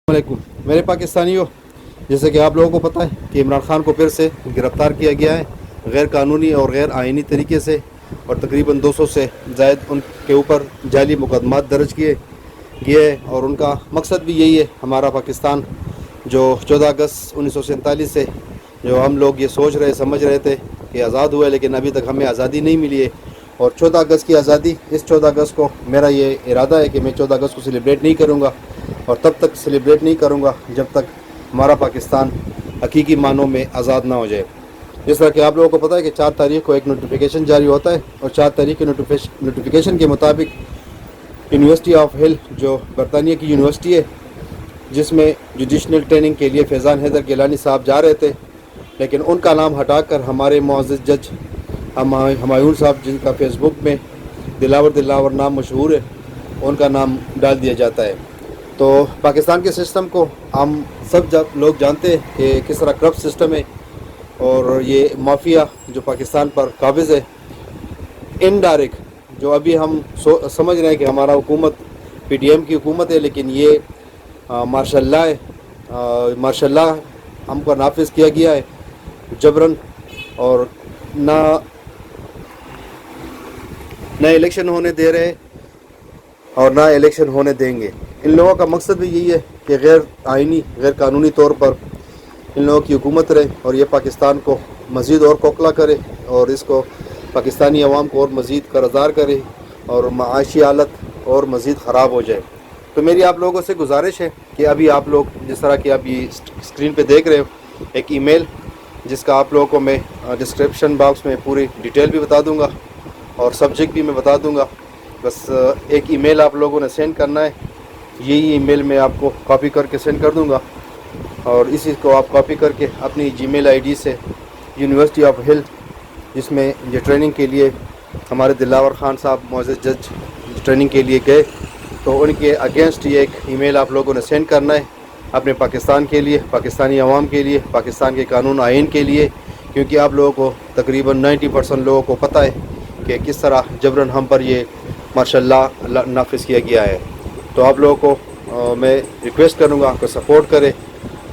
वालेकुम मेरे पाकिस्तानियों, जैसे कि आप लोगों को पता है कि इमरान खान को फिर से गिरफ़्तार किया गया है गैर कानूनी और गैर आइनी तरीके से, और तकरीबन 200 से ज़ायद उनके ऊपर जाली मुकदमात दर्ज किए गए। और उनका मकसद भी यही है, हमारा पाकिस्तान जो 14 अगस्त 1947 से जो हम लोग ये सोच रहे समझ रहे थे कि आज़ाद हुआ है, लेकिन अभी तक हमें आज़ादी नहीं मिली है। और 14 अगस्त की आज़ादी, इस 14 अगस्त को मेरा ये इरादा है कि मैं 14 अगस्त को सेलिब्रेट नहीं करूँगा, और तब तक सेलिब्रेट नहीं करूँगा जब तक हमारा पाकिस्तान हकीकी मानों में आज़ाद ना हो जाए। जिस तरह कि आप लोगों को पता है कि 4 तारीख को एक नोटिफिकेशन जारी होता है, और 4 तारीख के नोटिफिकेशन के मुताबिक यूनिवर्सिटी ऑफ हिल जो बरतानिया की यूनिवर्सिटी है, जिसमें जुडिशनल ट्रेनिंग के लिए फैज़ान हैदर गिलानी साहब जा रहे थे, लेकिन उनका नाम हटाकर हमारे मुअज़्ज़ज़ जज हमायूं साहब, जिनका फेसबुक में दिलावर नाम मशहूर है, उनका नाम डाल दिया जाता है। तो पाकिस्तान के सिस्टम को हम सब लोग जानते हैं कि किस तरह करप्ट सिस्टम है, और ये माफिया जो पाकिस्तान पर काबिज़ है, इनडायरेक्ट जो अभी हम समझ रहे हैं कि हमारा हुकूमत PTM की हुकूमत है, लेकिन ये मार्शल लॉ है। मार्शल लॉ हमको नाफिज किया गया है जबरन, और ना इलेक्शन होने दे रहे और ना इलेक्शन होने देंगे। इन लोगों का मकसद भी यही है कि गैर आइनी गैर कानूनी तौर पर इन लोगों की हुकूमत रहे, और ये पाकिस्तान को मज़ीद और खोखला करे, और इसको पाकिस्तानी अवाम को और मज़ीद कर्ज़दार करे, और माशी हालत और मज़ीद ख़राब हो जाए। तो मेरी आप लोगों से गुजारिश है कि अभी आप लोग जिस तरह की आप ये स्क्रीन पे देख रहे हो, एक ईमेल जिसका आप लोगों को मैं डिस्क्रिप्शन बॉक्स में पूरी डिटेल भी बता दूंगा और सब्जेक्ट भी मैं बता दूंगा। बस एक ईमेल आप लोगों ने सेंड करना है, यही ईमेल मैं आपको कॉपी करके सेंड कर दूंगा, और इसी को आप कॉपी करके अपनी जीमेल आईडी से यूनिवर्सिटी ऑफ हिल, जिसमें ये ट्रेनिंग के लिए हमारे दिलावर खान साहब मुअज़्ज़ज़ जज ट्रेनिंग के लिए गए, तो उनके अगेंस्ट ये एक ईमेल आप लोगों ने सेंड करना है अपने पाकिस्तान के लिए, पाकिस्तानी अवाम के लिए, पाकिस्तान के कानून आइन के लिए, क्योंकि आप लोगों को तकरीबन 90% लोगों को पता है कि किस तरह जबरन हम पर ये मार्शल लॉ नाफिज किया गया है। तो आप लोगों को मैं रिक्वेस्ट करूँगा कि सपोर्ट करें,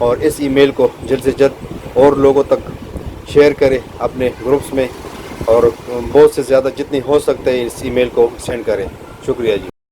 और इस ईमेल को जल्द से जल्द और लोगों तक शेयर करें अपने ग्रुप्स में, और बहुत से ज़्यादा जितनी हो सकते हैं इस ईमेल को सेंड करें। शुक्रिया जी।